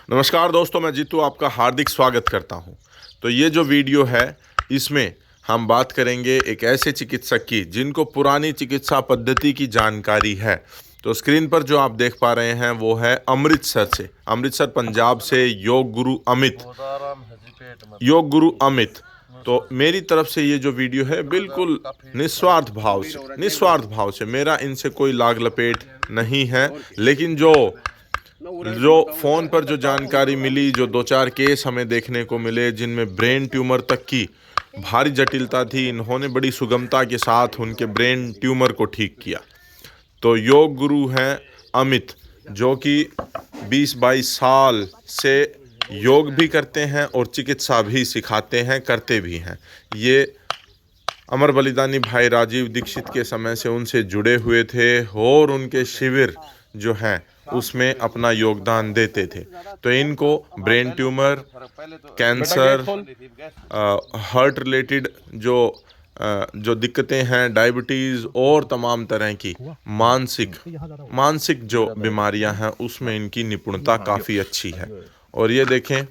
नमस्कार दोस्तों, मैं जीतू आपका हार्दिक स्वागत करता हूं। तो ये जो वीडियो है इसमें हम बात करेंगे एक ऐसे चिकित्सक की जिनको पुरानी चिकित्सा पद्धति की जानकारी है। तो स्क्रीन पर जो आप देख पा रहे हैं वो है अमृतसर पंजाब से योग गुरु अमित। तो मेरी तरफ से ये जो वीडियो है बिल्कुल निस्वार्थ भाव से मेरा इनसे कोई लाग लपेट नहीं है, लेकिन जो फोन पर जो जानकारी मिली, जो दो चार केस हमें देखने को मिले जिनमें ब्रेन ट्यूमर तक की भारी जटिलता थी, इन्होंने बड़ी सुगमता के साथ उनके ब्रेन ट्यूमर को ठीक किया। तो योग गुरु हैं अमित, जो कि 20-22 साल से योग भी करते हैं और चिकित्सा भी सिखाते हैं, करते भी हैं। ये अमर बलिदानी भाई राजीव दीक्षित के समय से उनसे जुड़े हुए थे और उनके शिविर जो हैं उसमें अपना योगदान देते थे। तो इनको brain tumour, cancer, heart related जो दिक्कतें हैं, डायबिटीज़ और तमाम तरह की मानसिक जो बीमारियां हैं उसमें इनकी निपुणता काफ़ी अच्छी है। और ये देखें,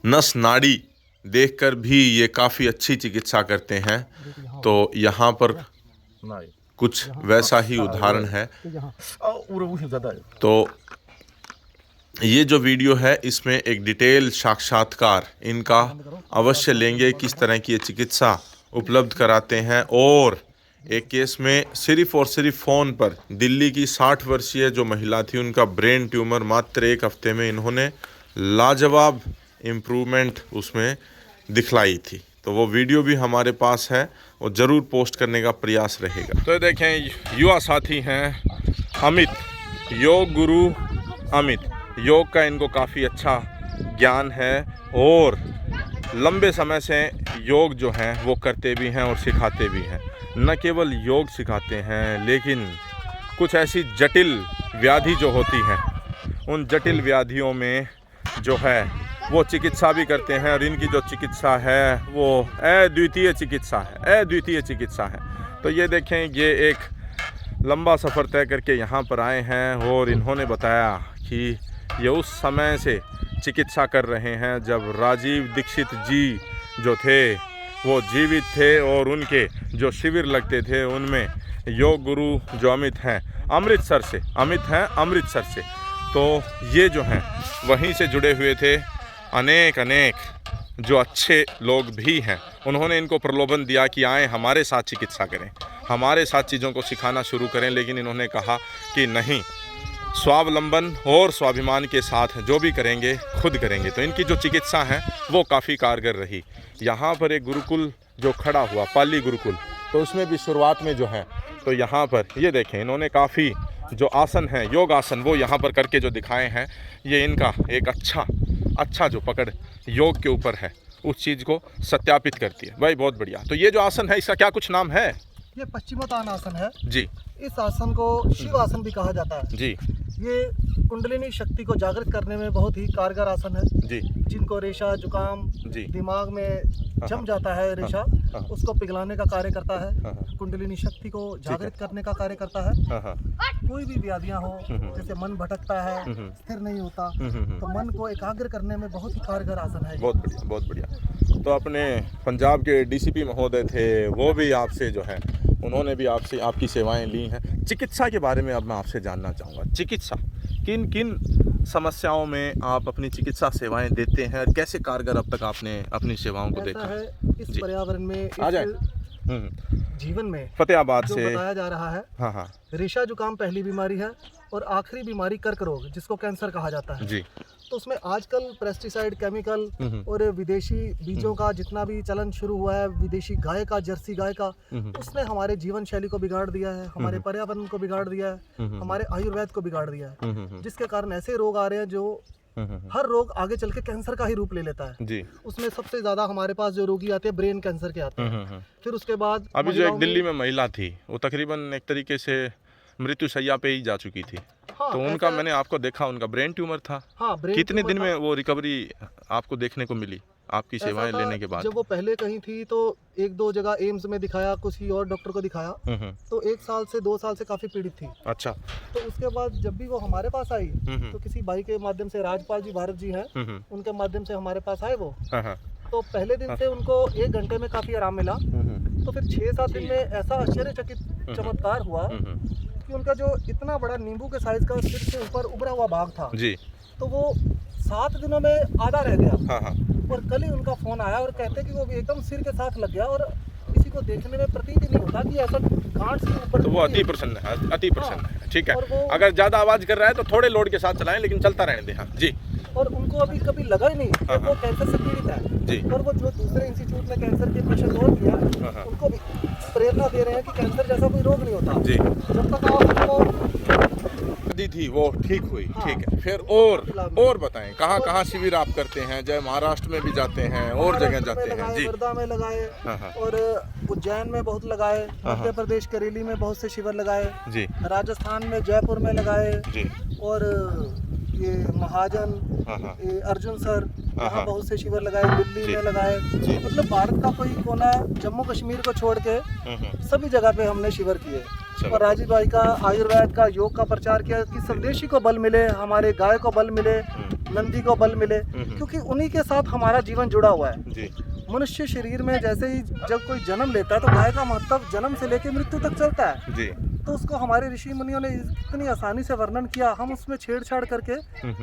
नस नाड़ी देखकर भी ये काफ़ी अच्छी चिकित्सा करते हैं। तो यहाँ पर कुछ वैसा ही उदाहरण है। तो ये जो वीडियो है इसमें एक डिटेल साक्षात्कार इनका अवश्य लेंगे, किस तरह की ये चिकित्सा उपलब्ध कराते हैं। और एक केस में सिर्फ और सिर्फ फ़ोन पर दिल्ली की 60 वर्षीय जो महिला थी, उनका ब्रेन ट्यूमर मात्र 1 हफ्ते में इन्होंने लाजवाब इम्प्रूवमेंट उसमें दिखलाई थी। तो वो वीडियो भी हमारे पास है, वो ज़रूर पोस्ट करने का प्रयास रहेगा। तो देखें, युवा साथी हैं अमित, योग गुरु अमित। योग का इनको काफ़ी अच्छा ज्ञान है और लंबे समय से योग जो हैं वो करते भी हैं और सिखाते भी हैं। न केवल योग सिखाते हैं, लेकिन कुछ ऐसी जटिल व्याधि जो होती हैं, उन जटिल व्याधियों में जो है वो चिकित्सा भी करते हैं। और इनकी जो चिकित्सा है वो अद्वितीय चिकित्सा है। तो ये देखें, ये एक लंबा सफ़र तय करके यहाँ पर आए हैं और इन्होंने बताया कि ये उस समय से चिकित्सा कर रहे हैं जब राजीव दीक्षित जी जो थे वो जीवित थे और उनके जो शिविर लगते थे उनमें योग गुरु जो अमित हैं अमृतसर से। तो ये जो हैं वहीं से जुड़े हुए थे। अनेक जो अच्छे लोग भी हैं, उन्होंने इनको प्रलोभन दिया कि आएँ हमारे साथ चिकित्सा करें, हमारे साथ चीज़ों को सिखाना शुरू करें। लेकिन इन्होंने कहा कि नहीं, स्वावलंबन और स्वाभिमान के साथ जो भी करेंगे खुद करेंगे। तो इनकी जो चिकित्सा है वो काफ़ी कारगर रही। यहाँ पर एक गुरुकुल जो खड़ा हुआ, पाली गुरुकुल, तो उसमें भी शुरुआत में जो है, तो यहाँ पर ये देखें, इन्होंने काफ़ी जो आसन है, योग आसन, वो यहाँ पर करके जो दिखाए हैं, ये इनका एक अच्छा जो पकड़ योग के ऊपर है उस चीज़ को सत्यापित करती है। भाई बहुत बढ़िया। तो ये जो आसन है इसका क्या कुछ नाम है? ये पश्चिमोत्तान आसन है जी। इस आसन को शिव आसन भी कहा जाता है जी। ये कुंडलिनी शक्ति को जागृत करने में बहुत ही कारगर आसन है जी। जिनको रेशा जुकाम जी। दिमाग में जम जाता है रेशा, उसको पिघलाने का कार्य करता है, कुंडलिनी शक्ति को जागृत करने का कार्य करता है। कोई भी व्याधियां हो, जैसे मन भटकता है, स्थिर नहीं होता, तो मन को एकाग्र करने में बहुत ही कारगर आसन है। बहुत बढ़िया। तो अपने पंजाब के डीसीपी महोदय थे, वो भी आपसे जो है उन्होंने भी आपसे आपकी सेवाएं ली हैं। चिकित्सा के बारे में अब मैं आपसे जानना चाहूँगा, चिकित्सा किन समस्याओं में आप अपनी चिकित्सा सेवाएं देते हैं और कैसे कारगर अब तक आपने अपनी सेवाओं को देखा है? इस पर्यावरण में, इस जीवन में फतेहाबाद जो से बताया जा रहा है, हाँ, रेशा जुकाम पहली बीमारी है और आखिरी बीमारी कर्क रोग, जिसको कैंसर कहा जाता है। जी। तो उसमें आजकल पेस्टिसाइड, केमिकल और विदेशी बीजों का जितना भी चलन शुरू हुआ है, विदेशी गाय का, जर्सी गाय का, उसने हमारे जीवन शैली को बिगाड़ दिया है, हमारे पर्यावरण को बिगाड़ दिया है, हमारे आयुर्वेद को बिगाड़ दिया है, जिसके कारण ऐसे रोग आ रहे हैं जो हर रोग आगे चल के कैंसर का ही रूप ले लेता है। जी। उसमें सबसे ज्यादा हमारे पास जो रोगी आते हैं ब्रेन कैंसर के आते हैं। फिर उसके बाद अभी जो एक दिल्ली में महिला थी, वो तकरीबन एक तरीके से मृत्यु शैया पे ही जा चुकी थी। हाँ, तो मैंने आपको देखा, उनका ब्रेन ट्यूमर था। हाँ, कितने दिन में वो रिकवरी आपको देखने को मिली? आपकी ऐसा सेवाएं था, लेने के बाद? जब वो पहले कहीं थी तो एक दो जगह एम्स में दिखाया, किसी और डॉक्टर को दिखाया, तो 1 साल से 2 साल से काफ़ी पीड़ित थी। अच्छा। तो उसके बाद जब भी वो हमारे पास आई, हम्म। तो किसी भाई के माध्यम से, राजपाल जी भारत जी हैं, हम्म। उनके माध्यम से हमारे पास आए वो। हाँ हाँ। तो पहले दिन से उनको 1 घंटे में काफ़ी आराम मिला। तो फिर 6-7 दिन में ऐसा आश्चर्यचकित चमत्कार हुआ कि उनका जो इतना बड़ा नींबू के साइज का सिर से ऊपर उभरा हुआ भाग था, जी। तो वो 7 दिनों में आधा रह गया। हाँ हाँ। और कल ही उनका फोन आया और कहते कि वो भी एकदम सिर के साथ लग गया, और किसी को देखने में प्रतीत ही नहीं होता कि ऐसा गांठ से ऊपर। तो वो अति प्रसन्न है, अति प्रसन्न है। ठीक है, और वो- अगर ज़्यादा आवाज़ कर रहा है तो थोड़े लोड के साथ चलाएं, लेकिन चलता रहने दें। हाँ जी। और उनको अभी कभी लगा ही नहीं कि हाँ, वो कैंसर से पीड़ित है। जी। और वो जो दूसरे इंस्टीट्यूट में कैंसर के पेशेंट और किया, हाँ। उनको भी प्रेरणा दे रहे हैं कि कैंसर जैसा कोई रोग नहीं होता। जी। जब तक आप उनको दी थी वो ठीक हुई। हाँ। ठीक है, फिर और बताएं, कहाँ कहाँ शिविर आप करते हैं? जय महाराष्ट्र में भी जाते हैं और जगह महाराष्ट्र में जाते हैं? लगाए, जी। वर्धा में लगाए, हाँ हाँ। और उज्जैन में बहुत लगाए, हाँ। मध्य प्रदेश करेली में बहुत से शिविर लगाए, जी। राजस्थान में जयपुर में लगाए, जी। और ये महाजन, हाँ हाँ। ये अर्जुन सर, हाँ। वहाँ बहुत से शिविर लगाए, दिल्ली जी। में लगाए। जी। मतलब भारत का कोई कोना, जम्मू कश्मीर को छोड़ के सभी जगह पे हमने शिविर किए। चलो। और राजीव भाई का आयुर्वेद का, योग का प्रचार किया कि स्वदेशी को बल मिले, हमारे गाय को बल मिले, नंदी को बल मिले, क्योंकि उन्हीं के साथ हमारा जीवन जुड़ा हुआ है। जी। मनुष्य शरीर में जैसे ही जब कोई जन्म लेता है, तो गाय का महत्व जन्म से लेकर मृत्यु तक चलता है। जी। तो उसको हमारे ऋषि मुनियों ने इतनी आसानी से वर्णन किया, हम उसमें छेड़छाड़ करके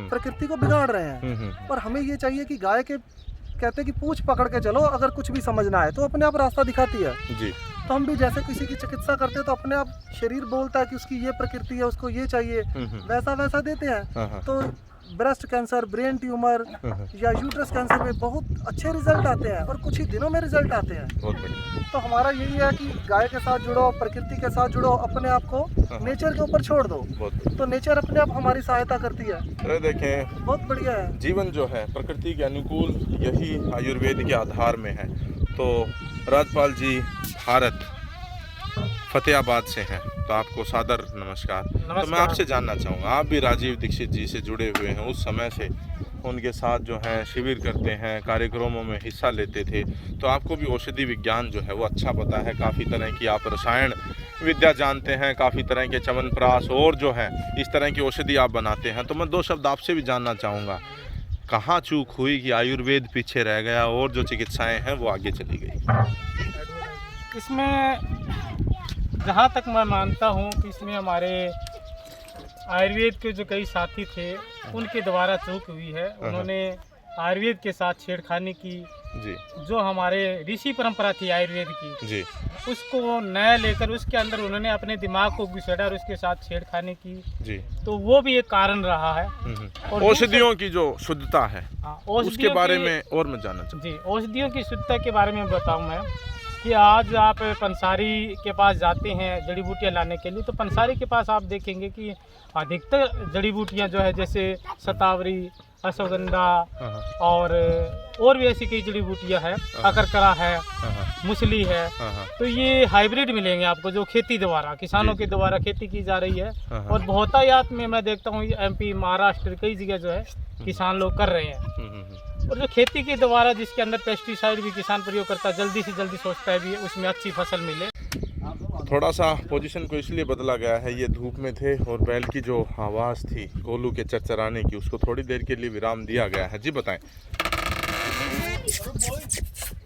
प्रकृति को बिगाड़ रहे हैं। और हमें ये चाहिए कि गाय के, कहते हैं कि पूंछ पकड़ के चलो, अगर कुछ भी समझना है तो अपने आप रास्ता दिखाती है। जी। तो हम भी जैसे किसी की चिकित्सा करते हैं, तो अपने आप शरीर बोलता है कि उसकी ये प्रकृति है, उसको ये चाहिए, वैसा वैसा देते हाँ, हैं। हाँ। तो ब्रेस्ट कैंसर, ब्रेन ट्यूमर या यूट्रस कैंसर में बहुत अच्छे रिजल्ट आते हैं, और कुछ ही दिनों में रिजल्ट आते हैं। बहुत बढ़िया। तो हमारा यही है कि गाय के साथ जुड़ो, प्रकृति के साथ जुड़ो, अपने आप को नेचर के ऊपर छोड़ दो, बहुत बढ़िया। तो नेचर अपने आप हमारी सहायता करती है। अरे देखें, बहुत बढ़िया है। जीवन जो है प्रकृति के अनुकूल, यही आयुर्वेद के आधार में है। तो राजपाल जी भारत फतेहाबाद से हैं, तो आपको सादर नमस्कार। तो मैं आपसे जानना चाहूँगा, आप भी राजीव दीक्षित जी से जुड़े हुए हैं, उस समय से उनके साथ जो है शिविर करते हैं, कार्यक्रमों में हिस्सा लेते थे, तो आपको भी औषधि विज्ञान जो है वो अच्छा पता है। काफ़ी तरह की आप रसायन विद्या जानते हैं, काफ़ी तरह के च्यवनप्राश और जो है इस तरह की औषधि आप बनाते हैं। तो मैं 2 शब्द आपसे भी जानना चाहूँगा, कहाँ चूक हुई कि आयुर्वेद पीछे रह गया और जो चिकित्साएँ हैं वो आगे चली गई? इसमें जहाँ तक मैं मानता हूँ कि इसमें हमारे आयुर्वेद के जो कई साथी थे, उनके द्वारा चूक हुई है। उन्होंने आयुर्वेद के साथ छेड़खानी की। जी। जो हमारे ऋषि परंपरा थी आयुर्वेद की, जी। उसको नया लेकर उसके अंदर उन्होंने अपने दिमाग को घुसेड़ा और उसके साथ छेड़खानी की। जी। तो वो भी एक कारण रहा है। और औषधियों की जो शुद्धता है, हाँ, उसके औषधियों बारे की- में और मैं जानना चाहूँ। जी, औषधियों की शुद्धता के बारे में बताऊं मैं कि आज आप पंसारी के पास जाते हैं जड़ी बूटियां लाने के लिए, तो पंसारी के पास आप देखेंगे कि अधिकतर जड़ी बूटियां जो है, जैसे शतावरी, अश्वगंधा और भी ऐसी कई जड़ी बूटियां हैं, अकरकरा है, मुसली है, तो ये हाइब्रिड मिलेंगे आपको, जो खेती द्वारा, किसानों के द्वारा खेती की जा रही है। और बहुतायत में मैं देखता हूँ MP, महाराष्ट्र, कई जगह जो है किसान लोग कर रहे हैं। और जो खेती के द्वारा जिसके अंदर पेस्टिसाइड भी किसान प्रयोग करता है, जल्दी से जल्दी सोचता है भी उसमें अच्छी फसल मिले। थोड़ा सा पोजीशन को इसलिए बदला गया है, ये धूप में थे और बैल की जो आवाज़ थी कोल्हू के चरचराने की, उसको थोड़ी देर के लिए विराम दिया गया है। जी बताएं।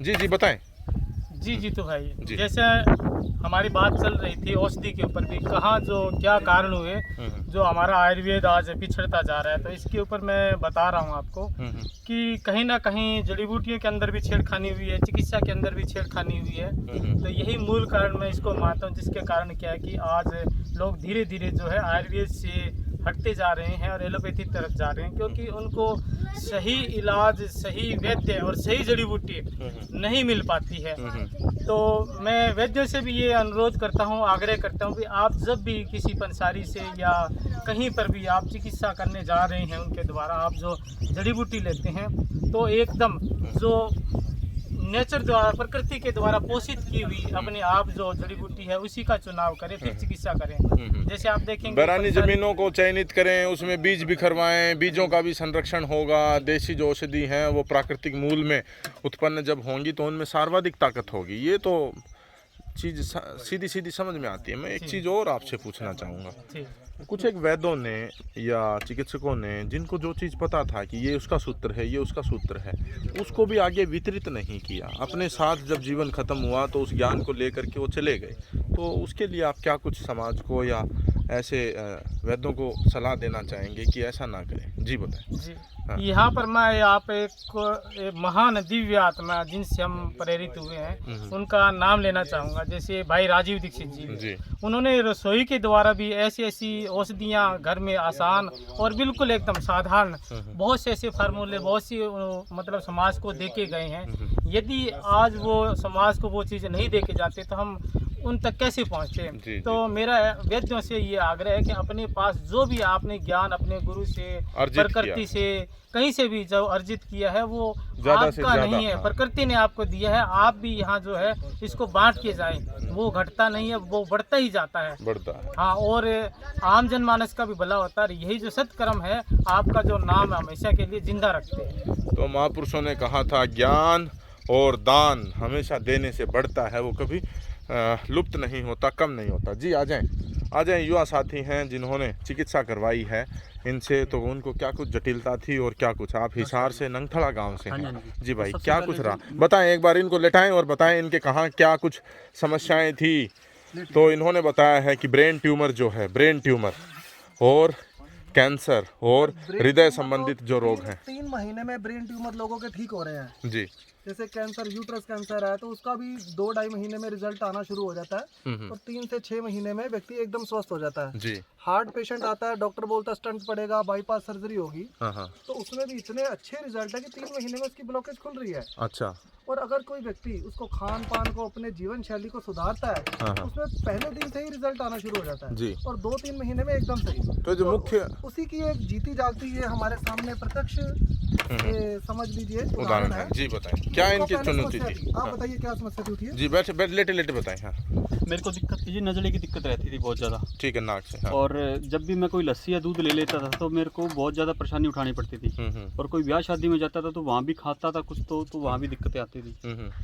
जी बताएं। जी तो भाई, जी। जैसे हमारी बात चल रही थी औषधि के ऊपर भी, कहाँ जो क्या कारण हुए जो हमारा आयुर्वेद आज पिछड़ता जा रहा है, तो इसके ऊपर मैं बता रहा हूँ आपको कि कहीं ना कहीं जड़ी बूटियों के अंदर भी छेड़खानी हुई है, चिकित्सा के अंदर भी छेड़खानी हुई है। तो यही मूल कारण मैं इसको मानता हूँ, जिसके कारण क्या है कि आज लोग धीरे धीरे जो है आयुर्वेद से हटते जा रहे हैं और एलोपैथी तरफ जा रहे हैं, क्योंकि उनको सही इलाज, सही वैद्य और सही जड़ी बूटी नहीं मिल पाती है। तो मैं वैद्यों से भी ये अनुरोध करता हूँ, आग्रह करता हूँ कि आप जब भी किसी पंसारी से या कहीं पर भी आप चिकित्सा करने जा रहे हैं, उनके द्वारा आप जो जड़ी बूटी लेते हैं, तो एकदम जो नेचर द्वारा, प्रकृति के द्वारा पोषित की हुई अपने आप जो जड़ी बूटी है उसी का चुनाव करें, फिर चिकित्सा करें। जैसे आप देखेंगे बैरानी जमीनों को चयनित करें, उसमें बीज बिखरवाएं, बीजों का भी संरक्षण होगा। देसी जो औषधि हैं वो प्राकृतिक मूल में उत्पन्न जब होंगी तो उनमें सर्वाधिक ताकत होगी। ये तो चीज़ सीधी सीधी समझ में आती है। मैं एक चीज़ और आपसे पूछना चाहूँगा। कुछ एक वैद्यों ने या चिकित्सकों ने जिनको जो चीज़ पता था कि ये उसका सूत्र है, ये उसका सूत्र है, उसको भी आगे वितरित नहीं किया। अपने साथ जब जीवन खत्म हुआ तो उस ज्ञान को लेकर के वो चले गए। तो उसके लिए आप क्या कुछ समाज को या ऐसे वैद्यों को सलाह देना चाहेंगे कि ऐसा ना करें? जी बताएं। जी, यहाँ पर मैं आप एक महान दिव्य आत्मा जिनसे हम प्रेरित हुए हैं उनका नाम लेना चाहूँगा। जैसे भाई राजीव दीक्षित जी, उन्होंने रसोई के द्वारा भी ऐसी ऐसी औषधियाँ घर में आसान और बिल्कुल एकदम साधारण बहुत से ऐसे फार्मूले, बहुत सी मतलब समाज को दे के गए हैं। यदि आज वो समाज को वो चीज़ नहीं दे के जाते तो हम उन तक कैसे पहुँचते? तो मेरा वैद्यों से ये आग्रह है कि अपने पास जो भी आपने ज्ञान अपने गुरु से, प्रकृति से, कहीं से भी जो अर्जित किया है वो आपका नहीं है, प्रकृति ने आपको दिया है। आप भी यहाँ जो है इसको बांट के जाएं, वो घटता नहीं है, वो बढ़ता ही जाता है, बढ़ता है। हाँ, और आम जनमानस का भी भला होता है। यही जो सत्कर्म है आपका जो नाम है हमेशा के लिए जिंदा रखते हैं। तो महापुरुषों ने कहा था ज्ञान और दान हमेशा देने से बढ़ता है, वो कभी लुप्त नहीं होता, कम नहीं होता। जी आ जाएं युवा साथी हैं जिन्होंने चिकित्सा करवाई है इनसे, तो उनको क्या कुछ जटिलता थी और क्या कुछ? आप हिसार से नंगथड़ा गांव से हैं। जी भाई, क्या कुछ रहा बताएं, एक बार इनको लेटाएं और बताएं इनके कहाँ क्या कुछ समस्याएं थी। तो इन्होंने बताया है कि ब्रेन ट्यूमर जो है, ब्रेन ट्यूमर और कैंसर और हृदय संबंधित जो रोग हैं, 3 महीने में ब्रेन ट्यूमर लोगों के ठीक हो रहे हैं। जी, जैसे कैंसर, यूट्रस कैंसर है तो उसका भी 2-2.5 महीने में रिजल्ट आना शुरू हो जाता है और 3 से 6 महीने में व्यक्ति एकदम स्वस्थ हो जाता है। जी। हार्ट पेशेंट आता है, डॉक्टर बोलता है स्टंट पड़ेगा, बाईपास सर्जरी होगी, तो उसमें भी इतने अच्छे रिजल्ट है कि 3 महीने में उसकी ब्लॉकेज खुल रही है। अच्छा। और अगर कोई व्यक्ति उसको खान पान को, अपने जीवन शैली को सुधारता है तो उसमें पहले दिन से ही रिजल्ट आना शुरू हो जाता है जी। और 2-3 महीने में एकदम सही। तो जो मुख्य उसी की एक जीती जागती ये हमारे सामने प्रत्यक्ष समझ लीजिए उदाहरण है। जी बताएं, क्या इनकी चुनौती थी? आप बताइए क्या समस्या थी? उठिए जी, बैठ लेटे बताएं। हाँ, मेरे को दिक्कत थी जी, नज़ले की दिक्कत रहती थी बहुत ज़्यादा। ठीक है, नाक से। हाँ। और जब भी मैं कोई लस्सी या दूध ले लेता था तो मेरे को बहुत ज़्यादा परेशानी उठानी पड़ती थी। और कोई ब्याह शादी में जाता था तो वहाँ भी खाता था कुछ, तो वहाँ भी दिक्कतें आती थी।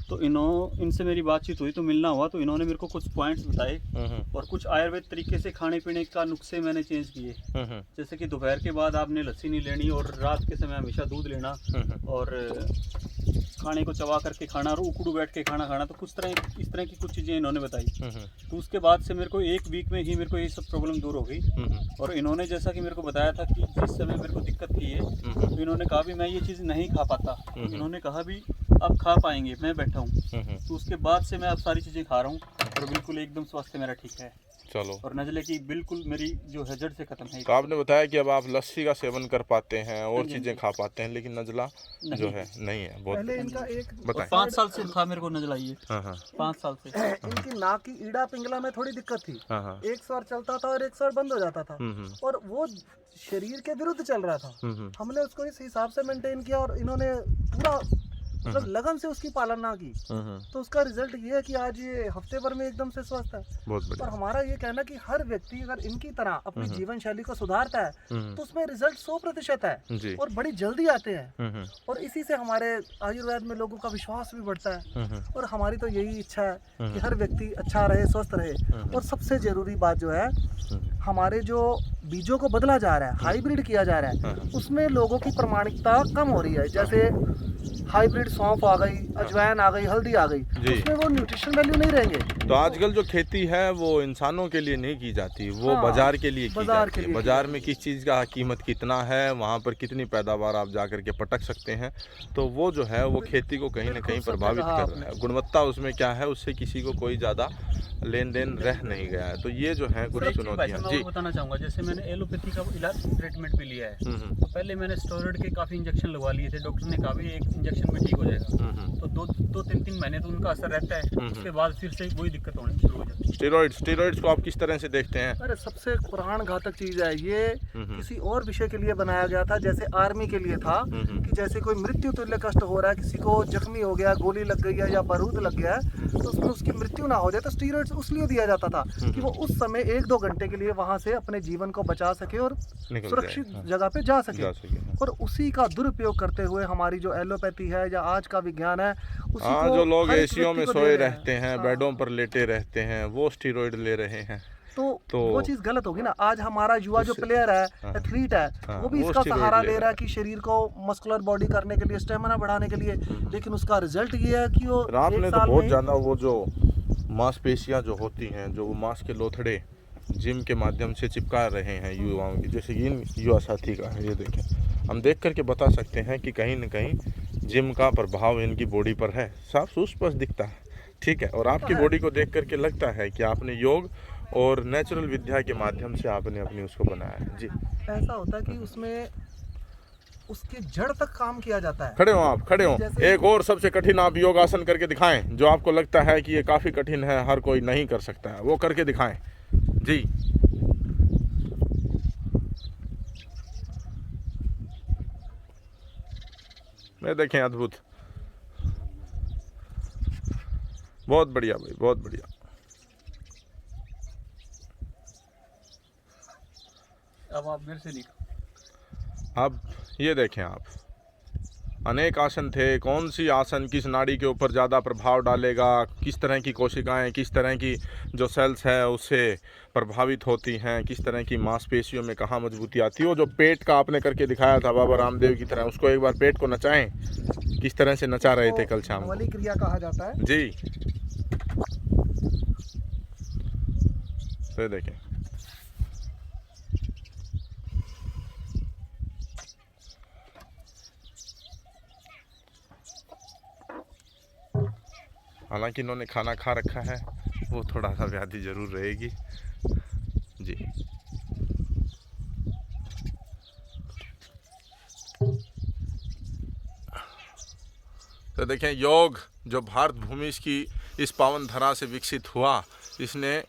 तो इनसे मेरी बातचीत हुई, तो मिलना हुआ, तो इन्होंने मेरे को कुछ पॉइंट्स बताए और कुछ आयुर्वेद तरीके से खाने पीने का नुस्खे मैंने चेंज किए। जैसे कि दोपहर के बाद आपने लस्सी नहीं लेनी और रात के समय हमेशा दूध लेना और खाने को चबा करके खाना और उकड़ू बैठ के खाना। तो इस तरह की कुछ चीज़ें इन्होंने बताई। तो उसके बाद से मेरे को 1 वीक में ही मेरे को ये सब प्रॉब्लम दूर हो गई। और इन्होंने जैसा कि मेरे को बताया था कि जिस समय मेरे को दिक्कत थी तो इन्होंने कहा भी मैं ये चीज़ नहीं खा पाता, इन्होंने कहा भी आप खा पाएंगे, मैं बैठा हूँ। तो उसके बाद से मैं अब सारी चीज़ें खा रहा हूँ और बिल्कुल एकदम स्वास्थ्य मेरा ठीक है। चलो, और नज़ले की बिल्कुल मेरी जो है जड़ से खत्म है। तो आपने बताया कि अब आप लस्सी का सेवन कर पाते हैं और चीजें खा पाते हैं, लेकिन नज़ला जो है नहीं है। बहुत पहले इनका एक बताएं। 5 साल से था मेरे को नज़ला ये। 5 साल से इनकी नाक की ईड़ा पिंगला में थोड़ी दिक्कत थी। एक स्वर चलता था और एक स्वर बंद हो जाता था और वो शरीर के विरुद्ध चल रहा था। हमने उसको इस हिसाब से मेंटेन किया और इन्होंने पूरा मतलब लगन से उसकी पालना की, तो उसका रिजल्ट ये है कि आज ये हफ्ते भर में एकदम से स्वस्थ है। बहुत बढ़िया। और हमारा ये कहना कि हर व्यक्ति अगर इनकी तरह अपनी जीवन शैली को सुधारता है तो उसमें रिजल्ट 100% है और बड़ी जल्दी आते हैं। और इसी से हमारे आयुर्वेद में लोगों का विश्वास भी बढ़ता है। और हमारी तो यही इच्छा है कि हर व्यक्ति अच्छा रहे, स्वस्थ रहे। और सबसे जरूरी बात जो है, हमारे जो बीजों को बदला जा रहा है, हाइब्रिड किया जा रहा है, उसमें लोगों की प्रामाणिकता कम हो रही है। जैसे हाइब्रिड सौंफ आ गई, अजवाइन आ गई, हल्दी आ गई, उसमें वो न्यूट्रिशन वैल्यू नहीं रहेंगे। तो आजकल जो खेती है वो इंसानों के लिए नहीं की जाती, वो बाजार के लिए की जाती है। बाजार में किस चीज़ का कीमत कितना है, वहाँ पर कितनी पैदावार आप जा करके पटक सकते हैं, तो वो जो है वो खेती को कहीं ना कहीं प्रभावित कर रहा है। गुणवत्ता उसमें क्या है, उससे किसी को कोई ज़्यादा लेन देन रह नहीं गया है। तो ये जो है कुछ चुनौतियाँ। जी। और बताना चाहूँगा, जैसे मैंने एलोपैथी का इलाज ट्रीटमेंट भी लिया है, तो पहले मैंने स्टेरॉइड के काफ़ी इंजेक्शन लगवा लिए थे। डॉक्टर ने कहा भी एक इंजेक्शन में ठीक हो जाएगा, तो दो तीन महीने तो उनका असर रहता है, उसके बाद फिर से वही दिक्कत होनी शुरू हो जाती है। स्टेरॉइड्स को आप किस तरह से देखते हैं? अरे सबसे प्राण घातक चीज है ये। किसी और विषय के लिए बनाया गया था, जैसे आर्मी के लिए था कि जैसे कोई मृत्यु तुल्य कष्ट हो रहा है, किसी को जख्मी हो गया, गोली लग गई है या बारूद लग गया है, तो उसमें उसकी मृत्यु ना हो जाए, तो स्टीरॉइड्स उसलिए दिया जाता था कि वो उस समय 1-2 घंटे के लिए वहां से अपने जीवन को बचा सके और निकल सुरक्षित जाए, हाँ। जगह पे जा सके। जा सके, हाँ। और उसी का दुरुपयोग करते हुए हमारी जो एलोपैथी है या आज का विज्ञान है, उसी हाँ, को जो लोग हर एक एसीओ में व्यक्ति को सोए दे रहे रहते हैं, हाँ। बेडों पर लेटे रहते हैं, वो स्टेरॉइड ले रहे हैं। तो वो चीज गलत होगी ना। आज हमारा युवा जो प्लेयर है, हाँ। एथलीट है, हाँ, वो भी वो इसका स्टेरॉइड सहारा ले ले रहा रहा है कि शरीर को मस्कुलर बॉडी करने के लिए, स्टेमिना बढ़ाने के लिए, लेकिन उसका रिजल्ट ये है कि वो और आपने एक तो साल बहुत में ज़्यादा वो जो मांसपेशियां जो होती हैं, जो वो मांस के लोथड़े जिम के माध्यम से चिपका रहे हैं युवाओं की, जैसे कि इन युवा साथी का है, ये देखें, हम देख करके बता सकते हैं कि कहीं न कहीं जिम का प्रभाव इनकी बॉडी पर है, साफ सुस्पष्ट दिखता है, ठीक है। और आपकी बॉडी को देख करके लगता है कि आपने योग और नेचुरल विद्या के माध्यम से आपने अपनी उसको बनाया है। जी, ऐसा होता है कि उसमें उसकी जड़ तक काम किया जाता है। खड़े हो आप, खड़े हो। जैसे- एक और सबसे कठिन आप योगासन करके दिखाएं, जो आपको लगता है कि ये काफ़ी कठिन है, हर कोई नहीं कर सकता है, वो करके दिखाएं। जी, ये देखें, अद्भुत, बहुत बढ़िया भाई, बहुत बढ़िया। अब आप मेरे से निकलो। अब ये देखें आप, अनेक आसन थे, कौन सी आसन किस नाड़ी के ऊपर ज़्यादा प्रभाव डालेगा, किस तरह की कोशिकाएं, किस तरह की जो सेल्स है उससे प्रभावित होती हैं, किस तरह की मांसपेशियों में कहाँ मजबूती आती है। वो जो पेट का आपने करके दिखाया था बाबा रामदेव की तरह, उसको एक बार पेट को नचाएं, किस तरह से नचा रहे थे कल शाम को। वली क्रिया कहा जाता है। जी, तो देखें, हालांकि इन्होंने खाना खा रखा है, वो थोड़ा सा व्याधि जरूर रहेगी। जी, तो देखें, योग जो भारत भूमि की इस पावन धरा से विकसित हुआ, इसने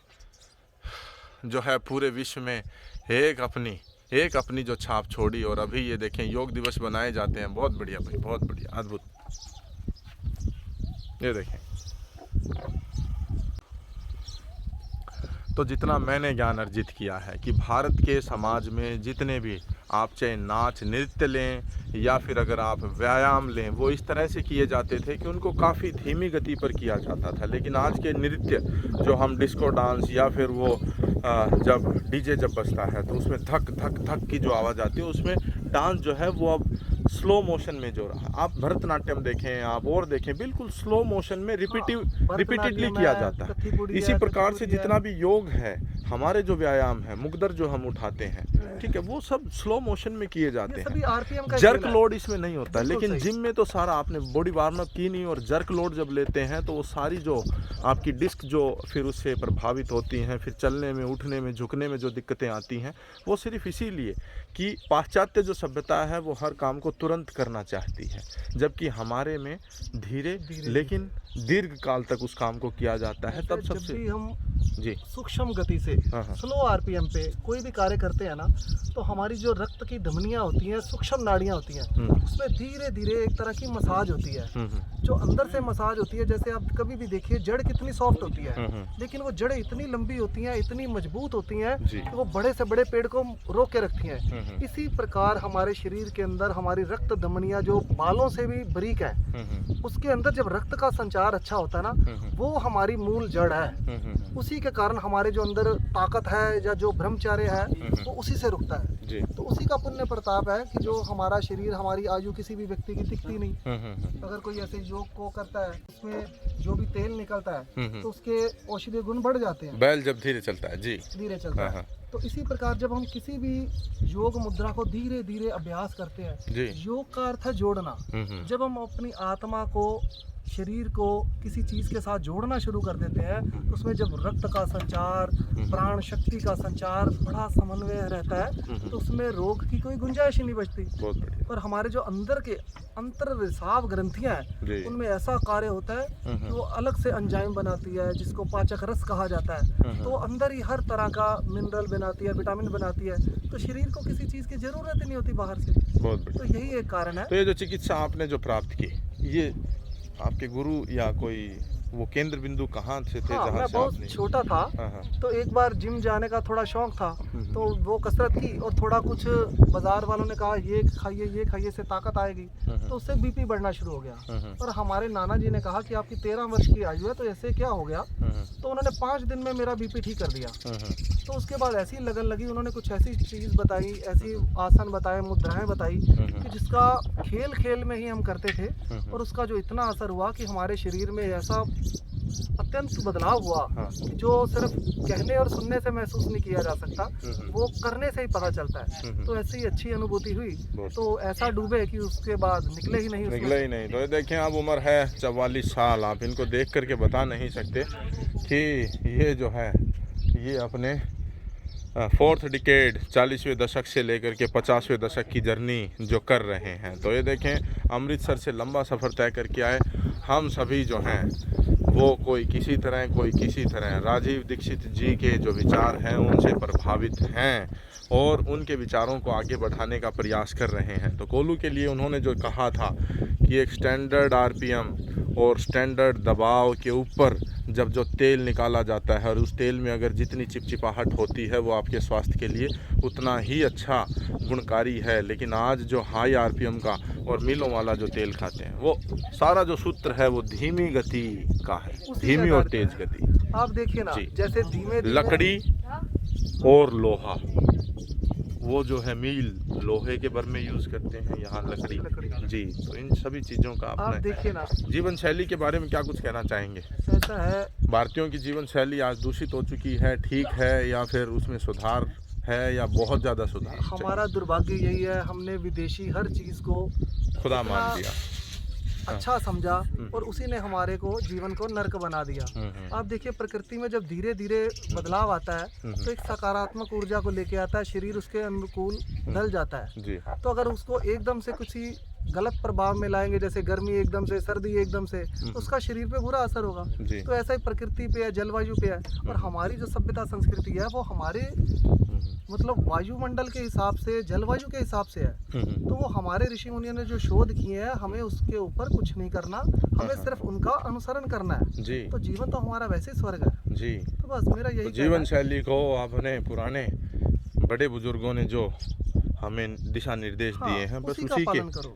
जो है पूरे विश्व में एक अपनी जो छाप छोड़ी, और अभी ये देखें योग दिवस बनाए जाते हैं। बहुत बढ़िया भाई, बहुत बढ़िया, अद्भुत। ये देखें, तो जितना मैंने ज्ञान अर्जित किया है कि भारत के समाज में जितने भी आप चाहे नाच नृत्य लें या फिर अगर आप व्यायाम लें, वो इस तरह से किए जाते थे कि उनको काफ़ी धीमी गति पर किया जाता था। लेकिन आज के नृत्य जो हम डिस्को डांस या फिर वो जब डीजे जब बजता है तो उसमें धक धक धक की जो आवाज़ आती है, उसमें डांस जो है वो अब स्लो मोशन में जो रहा। आप भरतनाट्यम देखें, आप और देखें, बिल्कुल स्लो मोशन में रिपीटेडली किया जाता है। इसी प्रकार से जितना भी योग है, हमारे जो व्यायाम है, मुकदर जो हम उठाते हैं, ठीक है, वो सब स्लो मोशन में किए जाते सभी हैं। आरपीएम का जर्क खेल है। लोड इसमें नहीं होता है। बिल्कुल लेकिन सही। जिम में तो सारा आपने बॉडी वार्म अप की नहीं, और जर्क लोड जब लेते हैं तो वो सारी जो आपकी डिस्क जो फिर उससे प्रभावित होती हैं, फिर चलने में, उठने में, झुकने में जो दिक्कतें आती हैं, वो सिर्फ इसीलिए कि पाश्चात्य जो सभ्यता है वो हर काम को तुरंत करना चाहती है, जबकि हमारे में धीरे लेकिन दीर्घ काल तक उस काम को किया जाता है। तब जब सबसे भी हम जी, सूक्ष्म गति से हाँ, हाँ। स्लो आरपीएम पे कोई भी कार्य करते हैं ना, तो हमारी जो रक्त की धमनियां होती हैं, सूक्ष्म नाड़ियां होती हैं, उसमें धीरे धीरे एक तरह की मसाज होती है, जो अंदर से मसाज होती है। जैसे आप कभी भी देखिए, जड़ कितनी सॉफ्ट होती है, लेकिन वो जड़ें इतनी लंबी होती हैं, इतनी मजबूत होती हैं जी। कि वो बड़े से बड़े पेड़ को रोक के रखती हैं। इसी प्रकार हमारे शरीर के अंदर हमारी रक्त धमनियां जो बालों से भी बारीक है, उसके अंदर जब रक्त का संचार अच्छा होता है ना, वो हमारी मूल जड़ है। उसी के कारण हमारे जो अंदर ताकत है या जो ब्रह्मचर्य है, वो उसी से रुकता है। जी, तो उसी का पुण्य प्रताप है कि जो हमारा शरीर, हमारी आयु किसी भी व्यक्ति की दिखती नहीं। अगर कोई ऐसे योग को करता है, उसमें जो भी तेल निकलता है, तो उसके औषधीय गुण बढ़ जाते हैं, बैल जब धीरे चलता है। जी, धीरे चलता हाँ, है। हाँ। तो इसी प्रकार जब हम किसी भी योग मुद्रा को धीरे धीरे अभ्यास करते हैं, जी। योग का अर्थ है जोड़ना। जब हम अपनी आत्मा को, शरीर को किसी चीज़ के साथ जोड़ना शुरू कर देते हैं, तो उसमें जब रक्त का संचार, प्राण शक्ति का संचार बड़ा समन्वय रहता है, तो उसमें रोग की कोई गुंजाइश ही नहीं बचती। बहुत बढ़िया। और हमारे जो अंदर के अंतर रिसाव ग्रंथियां जी। हैं, उनमें ऐसा कार्य होता है कि वो अलग से एंजाइम बनाती है, जिसको पाचक रस कहा जाता है। तो अंदर ही हर तरह का मिनरल बनाती है, विटामिन बनाती है, तो शरीर को किसी चीज़ की ज़रूरत ही नहीं होती बाहर से। बहुत बढ़िया। तो यही एक कारण है। तो ये जो चिकित्सा आपने जो प्राप्त की, ये आपके गुरु या कोई वो केंद्र बिंदु कहाँ से थे हाँ, जहाँ मैं से बहुत आपने? छोटा था, हाँ हाँ। तो एक बार जिम जाने का थोड़ा शौक था, तो वो कसरत की और थोड़ा कुछ बाजार वालों ने कहा ये खाइए से ताकत आएगी, तो उससे बीपी बढ़ना शुरू हो गया। और हमारे नाना जी ने कहा कि आपकी 13 वर्ष की आयु है, तो ऐसे क्या हो गया? तो उन्होंने 5 दिन में मेरा बीपी ठीक कर दिया। तो उसके बाद ऐसी लगन लगी, उन्होंने कुछ ऐसी चीज़ बताई, ऐसी आसन बताए, मुद्राएं बताई कि जिसका खेल खेल में ही हम करते थे, और उसका जो इतना असर हुआ कि हमारे शरीर में ऐसा अत्यंत बदलाव हुआ कि जो सिर्फ कहने और सुनने से महसूस नहीं किया जा सकता, वो करने से ही पता चलता है। तो ऐसी ही अच्छी अनुभूति हुई, तो ऐसा डूबे कि उसके बाद निकले ही नहीं। निकले ही नहीं। तो ये देखें, अब उम्र है 44 साल, आप इनको देख करके बता नहीं सकते कि ये जो है ये अपने 4th डिकेड 40वें दशक से लेकर के 50वें दशक की जर्नी जो कर रहे हैं। तो ये देखें, अमृतसर से लंबा सफ़र तय करके आए। हम सभी जो हैं वो कोई किसी तरह राजीव दीक्षित जी के जो विचार हैं उनसे प्रभावित हैं और उनके विचारों को आगे बढ़ाने का प्रयास कर रहे हैं। तो कोलू के लिए उन्होंने जो कहा था कि एक स्टैंडर्ड आरपीएम और स्टैंडर्ड दबाव के ऊपर जब जो तेल निकाला जाता है और उस तेल में अगर जितनी चिपचिपाहट होती है वो आपके स्वास्थ्य के लिए उतना ही अच्छा गुणकारी है। लेकिन आज जो हाई आरपीएम का और मिलों वाला जो तेल खाते हैं, वो सारा जो सूत्र है वो धीमी गति का है, धीमी और तेज गति। आप देखिए ना, जैसे धीमे लकड़ी और लोहा, वो जो है मील लोहे के बर में यूज करते हैं, यहाँ लकड़ी जी। तो इन सभी चीज़ों का आप देखिए ना, जीवन शैली के बारे में क्या कुछ कहना चाहेंगे? ऐसा है, भारतीयों की जीवन शैली आज दूषित हो चुकी है, ठीक है, या फिर उसमें सुधार है या बहुत ज़्यादा सुधार? हमारा दुर्भाग्य यही है, हमने विदेशी हर चीज़ को खुदा मान दिया, अच्छा समझा और उसी ने हमारे को जीवन को नर्क बना दिया। आप देखिए, प्रकृति में जब धीरे धीरे बदलाव आता है तो एक सकारात्मक ऊर्जा को लेके आता है, शरीर उसके अनुकूल ढल जाता है जी। तो अगर उसको एकदम से कुछ ही गलत प्रभाव में लाएंगे, जैसे गर्मी एकदम से, सर्दी एकदम से, तो उसका शरीर पे बुरा असर होगा। तो ऐसा ही प्रकृति पे है, जलवायु पे है। और हमारी जो सभ्यता संस्कृति है वो हमारे मतलब वायुमंडल के हिसाब से, जलवायु के हिसाब से है। तो वो हमारे ऋषि मुनियों ने जो शोध किए हैं, हमें उसके ऊपर कुछ नहीं करना, हमें सिर्फ उनका अनुसरण करना है जी। तो जीवन तो हमारा वैसे ही स्वर्ग है जी। तो बस मेरा यही जीवन शैली को अपने पुराने बड़े बुजुर्गों ने जो हमें दिशा निर्देश दिए हैं, बस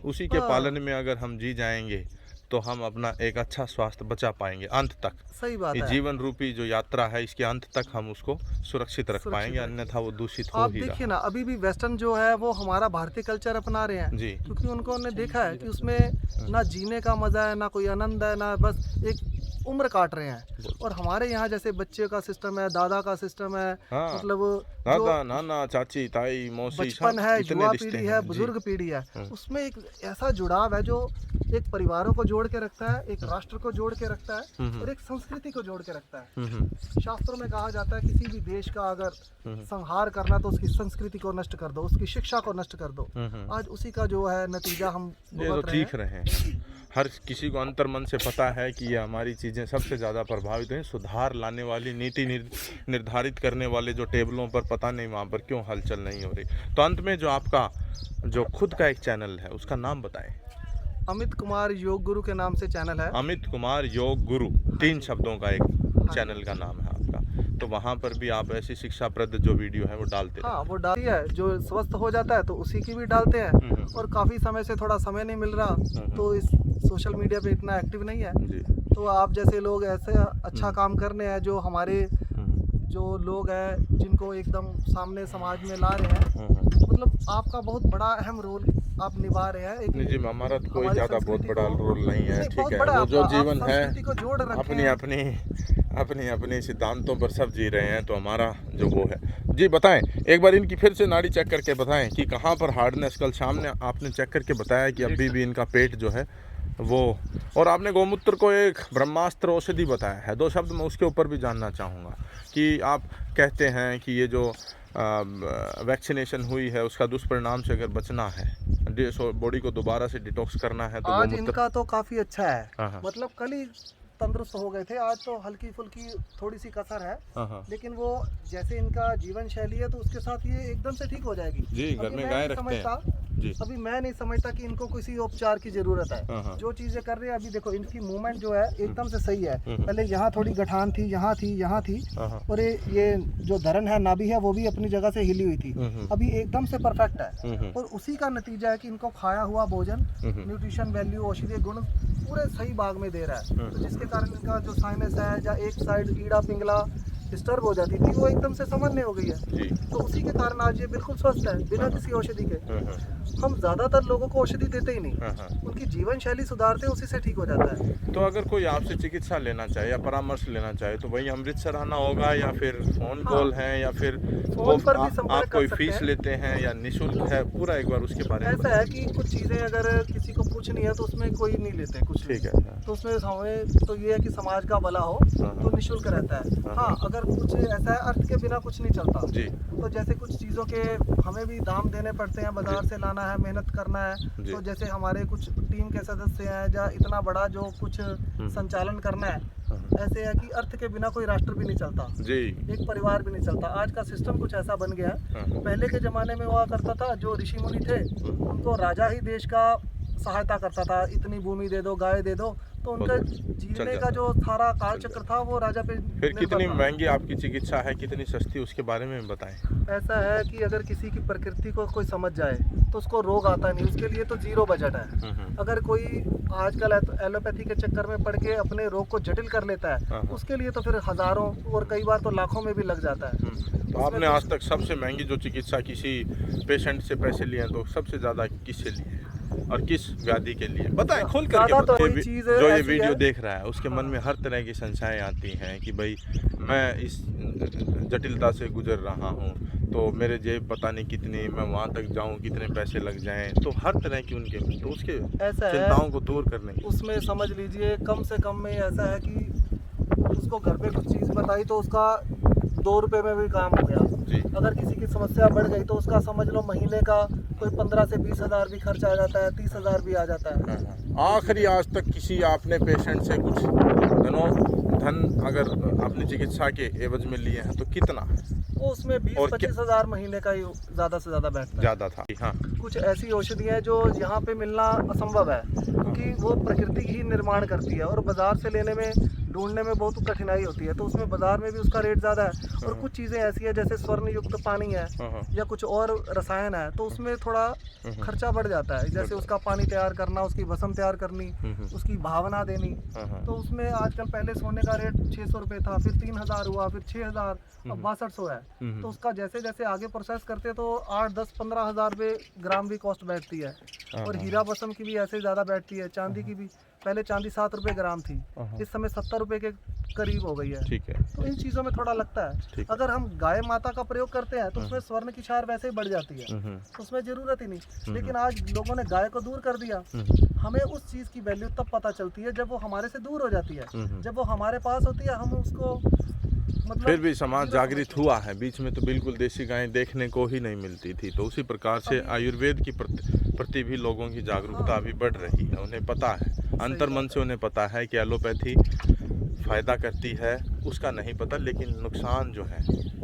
उसी के पालन में अगर हम जी जाएंगे तो हम अपना एक अच्छा स्वास्थ्य बचा पाएंगे अंत तक। सही बात है। जीवन रूपी जो यात्रा है, इसके अंत तक हम उसको सुरक्षित रख पाएंगे, अन्यथा वो दूषित हो आप ही देखिए ना, अभी भी वेस्टर्न जो है वो हमारा भारतीय कल्चर अपना रहे हैं जी। क्योंकि उनको ने देखा है कि उसमें ना जीने का मजा है, ना कोई आनंद है, ना बस एक उम्र काट रहे हैं। और हमारे यहाँ जैसे बच्चे का सिस्टम है, दादा का सिस्टम है, हाँ, मतलब दादा नाना चाची ताई मौसी, बचपन है, युवा पीढ़ी है, बुजुर्ग पीढ़ी है, उसमें एक ऐसा जुड़ाव है जो एक परिवारों को जोड़ के रखता है, एक राष्ट्र को जोड़ के रखता है और एक संस्कृति को जोड़ के रखता है। शास्त्रों में कहा जाता है किसी भी देश का अगर संहार करना तो उसकी संस्कृति को नष्ट कर दो, उसकी शिक्षा को नष्ट कर दो। आज उसी का जो है नतीजा हम सीख रहे हैं। हर किसी को अंतर मन से पता है कि ये हमारी चीज़ें सबसे ज़्यादा प्रभावित हैं। सुधार लाने वाली, नीति निर्धारित करने वाले जो टेबलों पर पता नहीं वहाँ पर क्यों हलचल नहीं हो रही। तो अंत में जो आपका जो खुद का एक चैनल है उसका नाम बताएं। अमित कुमार योग गुरु के नाम से चैनल है। अमित कुमार योग गुरु, 3 शब्दों का एक चैनल का नाम है आपका। तो वहाँ पर भी आप ऐसी शिक्षाप्रद जो वीडियो है वो डालते हैं? हाँ, वो डालती है। जो स्वस्थ हो जाता है तो उसी की भी डालते हैं। और काफ़ी समय से थोड़ा समय नहीं मिल रहा तो इस सोशल मीडिया पे इतना एक्टिव नहीं है जी। तो आप जैसे लोग ऐसे अच्छा काम करने हैं, जो हमारे जो लोग हैं जिनको एकदम सामने समाज में ला रहे हैं, मतलब आपका बहुत बड़ा अहम रोल आप निभा रहे हैं। नहीं जी, हमारा तो कोई ज़्यादा बहुत बड़ा रोल नहीं है, ठीक है। वो जो जीवन है अपनी अपनी अपनी सिद्धांतों पर सब जी रहे हैं, तो हमारा जो वो है। जी बताएं, एक बार इनकी फिर से नाड़ी चेक करके बताएं कि कहाँ पर हार्डनेस, कल सामने आपने चेक करके बताया कि अभी भी इनका पेट जो है वो, और आपने गौमूत्र को एक ब्रह्मास्त्र औषधि बताया है। 2 शब्द मैं उसके ऊपर भी जानना चाहूँगा कि आप कहते हैं कि ये जो वैक्सीनेशन हुई है उसका दुष्परिणाम से अगर बचना है, बॉडी को दोबारा से डिटॉक्स करना है, तो आज गौमूत्र। इनका तो काफी अच्छा है। हाँ। मतलब कल ही तंदुरुस्त हो गए थे, आज तो हल्की फुल्की थोड़ी सी कसर है, हाँ। लेकिन वो जैसे इनका जीवन शैली है तो उसके साथ ये एकदम से ठीक हो जाएगी। जी, घर अभी में मैं गाय नहीं रखते हैं। समझता- जी। अभी मैं नहीं समझता कि इनको किसी उपचार की जरूरत है। हाँ। जो चीजें कर रहे हैं अभी देखो, इनकी मूवमेंट जो है एकदम से सही है। हम्म। पहले यहाँ थोड़ी गठान थी, यहाँ थी, यहाँ थी, हाँ। और ये जो धरन है, नाभि है, वो भी अपनी जगह से हिली हुई थी। अभी एकदम से परफेक्ट है, और उसी का नतीजा है कि इनको खाया हुआ भोजन, न्यूट्रिशन वैल्यू, औषधीय गुण पूरे सही बाग में दे रहा है। तो जिसके कारण इनका जो साइनस है या एक साइड ईड़ा पिंगला डिस्टर्ब हो जाती थी, वो एकदम से सामान्य हो गई है। जी। तो उसी के कारण आज ये बिल्कुल स्वस्थ है, बिना किसी औषधि के। हम ज्यादातर लोगों को औषधि देते ही नहीं, उनकी जीवन शैली सुधारते हैं, उसी से ठीक हो जाता है। तो अगर कोई आपसे चिकित्सा लेना चाहे या परामर्श लेना चाहे, तो वही अमृतसर आना होगा, या फिर फोन कॉल है, या फिर फोन पर भी संपर्क आप कोई कर सकते फीस हैं। लेते हैं या निःशुल्क है? पूरा एक बार उसके बारे में ऐसा है कि कुछ चीजें अगर किसी को पूछनी है तो उसमें कोई नहीं लेते कुछ। ठीक है। तो उसमें हमें तो ये है कि समाज का भला हो तो निःशुल्क रहता है। हाँ, अगर कुछ ऐसा है अर्थ के बिना कुछ नहीं चलता। जी। तो जैसे कुछ चीज़ों के हमें भी दाम देने पड़ते हैं, बाजार से लाना है, मेहनत करना है। जी। तो जैसे हमारे कुछ टीम के सदस्य हैं, या इतना बड़ा जो कुछ संचालन करना है, ऐसे है कि अर्थ के बिना कोई राष्ट्र भी नहीं चलता, जी। एक परिवार भी नहीं चलता। आज का सिस्टम कुछ ऐसा बन गया है। पहले के ज़माने में हुआ करता था, जो ऋषि मुनि थे उनको राजा ही देश का सहायता करता था, इतनी भूमि दे दो, गाय दे दो, तो उनका जीने का जो सारा कालचक्र था वो राजा पे फिर निर्भर कितनी था। महंगी आपकी चिकित्सा है, कितनी सस्ती, उसके बारे में बताएं। ऐसा है कि अगर किसी की प्रकृति को कोई समझ जाए तो उसको रोग आता नहीं, उसके लिए तो 0 बजट है। अगर कोई आजकल एलोपैथी के चक्कर में पड़ के अपने रोग को जटिल कर लेता है, उसके लिए तो फिर हजारों और कई बार तो लाखों में भी लग जाता है। तो आपने आज तक सबसे महंगी जो चिकित्सा किसी पेशेंट से पैसे लिए हैं, तो सबसे ज़्यादा किससे लिए हैं और किस व्याधि के लिए? बताएं, खोल करके ज़्यादा तो बताएं। कोई चीज़ जो ये ऐसी वीडियो है। देख रहा है उसके मन में हर तरह की संशय आती हैं कि भाई मैं इस जटिलता से गुजर रहा हूँ, तो मेरे जेब पता नहीं कितनी, मैं वहाँ तक जाऊँ कितने पैसे लग जाएं, तो हर तरह की उनके, तो उसके ऐसा है, चिंताओं को दूर करने की। उसमें समझ लीजिए कम से कम में ऐसा है कि उसको घर पे कुछ चीज़ बताई तो उसका 2 रुपए में भी काम हो गया। जी। अगर किसी की समस्या बढ़ गई तो उसका समझ लो महीने का कोई 15 से 20 हज़ार भी खर्च आ जाता है, 30 हज़ार भी आ जाता है। आखिरी आज तक किसी आपने पेशेंट से कुछ धन अगर अपनी चिकित्सा के एवज में लिए हैं तो कितना? वो उसमें और 20-25 हज़ार महीने का ही ज़्यादा से ज़्यादा बैठता है। ज़्यादा था। हाँ। कुछ ऐसी औषधियाँ हैं जो यहाँ पे मिलना असंभव है, क्योंकि वो प्रकृति ही निर्माण करती है, और बाजार से लेने में, ढूंढने में बहुत कठिनाई होती है। तो उसमें बाजार में भी उसका रेट ज़्यादा है। और कुछ चीज़ें ऐसी है जैसे स्वर्ण युक्त पानी है या कुछ और रसायन है, तो उसमें थोड़ा खर्चा बढ़ जाता है। जैसे उसका पानी तैयार करना, उसकी भस्म तैयार करनी, उसकी भावना देनी, तो उसमें आजकल पहले सोने का रेट 600 रुपये था, फिर 3000 हुआ, फिर 6000, अब 6200 है। तो उसका जैसे जैसे आगे प्रोसेस करते तो 8, 10, 15 हज़ार रुपये ग्राम भी कॉस्ट बैठती है। और हीरा भस्म की भी ऐसे ज़्यादा बैठती है, चांदी की भी। पहले चांदी 7 रुपये ग्राम थी, इस समय 70 रुपये के करीब हो गई है। ठीक है। तो इन चीज़ों में थोड़ा लगता है। अगर हम गाय माता का प्रयोग करते हैं तो उसमें स्वर्ण की क्षार वैसे ही बढ़ जाती है, तो उसमें ज़रूरत ही नहीं। लेकिन आज लोगों ने गाय को दूर कर दिया। हमें उस चीज़ की वैल्यू तब पता चलती है जब वो हमारे से दूर हो जाती है। जब वो हमारे पास होती है हम उसको मतलब फिर भी समाज जागृत हुआ है। बीच में तो बिल्कुल देसी गायें देखने को ही नहीं मिलती थी, तो उसी प्रकार से आयुर्वेद की प्रति भी लोगों की जागरूकता अभी बढ़ रही है। उन्हें पता है, अंतर मन से उन्हें पता है कि एलोपैथी फ़ायदा करती है, उसका नहीं पता, लेकिन नुकसान जो है,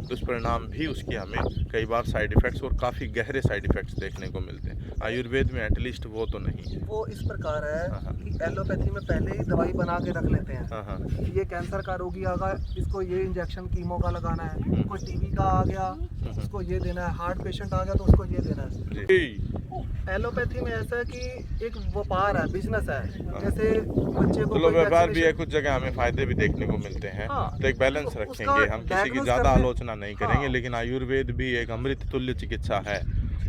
दुष्परिणाम भी उसके हमें कई बार साइड इफ़ेक्ट्स और काफ़ी गहरे साइड इफ़ेक्ट्स देखने को मिलते हैं। आयुर्वेद में एटलीस्ट वो तो नहीं है। वो इस प्रकार है कि एलोपैथी में पहले ही दवाई बना के रख लेते हैं। ये कैंसर का रोगी आ गया, इसको ये इंजेक्शन कीमो का लगाना है, कोई टीबी का आ गया उसको ये देना है, हार्ट पेशेंट आ गया तो उसको ये देना है। एलोपैथी में ऐसा है कि एक व्यापार है, बिजनेस है। जैसे बच्चे को चलो व्यापार भी है, कुछ जगह हमें फायदे भी देखने को मिलते हैं। तो एक बैलेंस तो रखेंगे, हम किसी की ज़्यादा आलोचना नहीं करेंगे, लेकिन आयुर्वेद भी एक अमृत तुल्य चिकित्सा है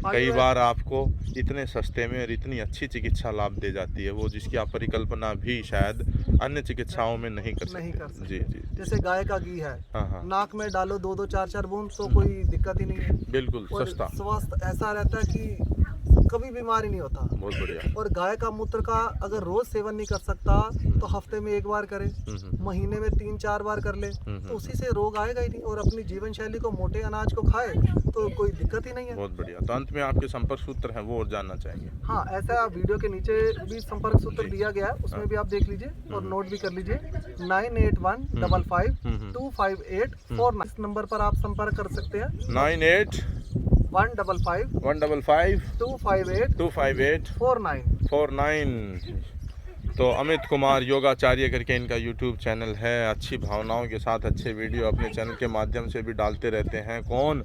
कई बार आपको इतने सस्ते में और इतनी अच्छी चिकित्सा लाभ दे जाती है, वो जिसकी आप परिकल्पना भी शायद अन्य चिकित्साओं में नहीं कर सकते। जी जी। जैसे गाय का घी है, हाँ हाँ, नाक में डालो 2-2 4-4 बूंद तो कोई दिक्कत ही नहीं है। बिल्कुल और सस्ता, स्वास्थ्य ऐसा रहता है कि कभी बीमारी नहीं होता। बहुत बढ़िया। और गाय का मूत्र का अगर रोज सेवन नहीं कर सकता तो हफ्ते में 1 बार करे, महीने में 3-4 बार कर ले, तो उसी से रोग आएगा ही नहीं। और अपनी जीवन शैली को, मोटे अनाज को खाए तो कोई दिक्कत ही नहीं है। बहुत बढ़िया। तो अंत में आपके संपर्क सूत्र हैं वो और जानना चाहेंगे? हाँ, ऐसा वीडियो के नीचे भी संपर्क सूत्र दिया गया है, उसमें भी आप देख लीजिए और नोट भी कर लीजिए। 9815525849 इस नंबर पर आप संपर्क कर सकते हैं। 9815525849। तो अमित कुमार योगाचार्य करके इनका यूट्यूब चैनल है। अच्छी भावनाओं के साथ अच्छे वीडियो अपने चैनल के माध्यम से भी डालते रहते हैं। कौन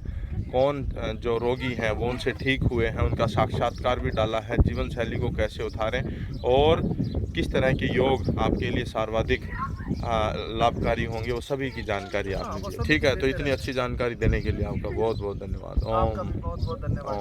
जो रोगी हैं वो उनसे ठीक हुए हैं, उनका साक्षात्कार भी डाला है। जीवन शैली को कैसे उतारें और किस तरह के योग आपके लिए सर्वाधिक लाभकारी होंगे, वो सभी की जानकारी आपने दी। ठीक है, तो इतनी अच्छी जानकारी देने के लिए आपका बहुत बहुत धन्यवाद। आपका भी बहुत बहुत धन्यवाद।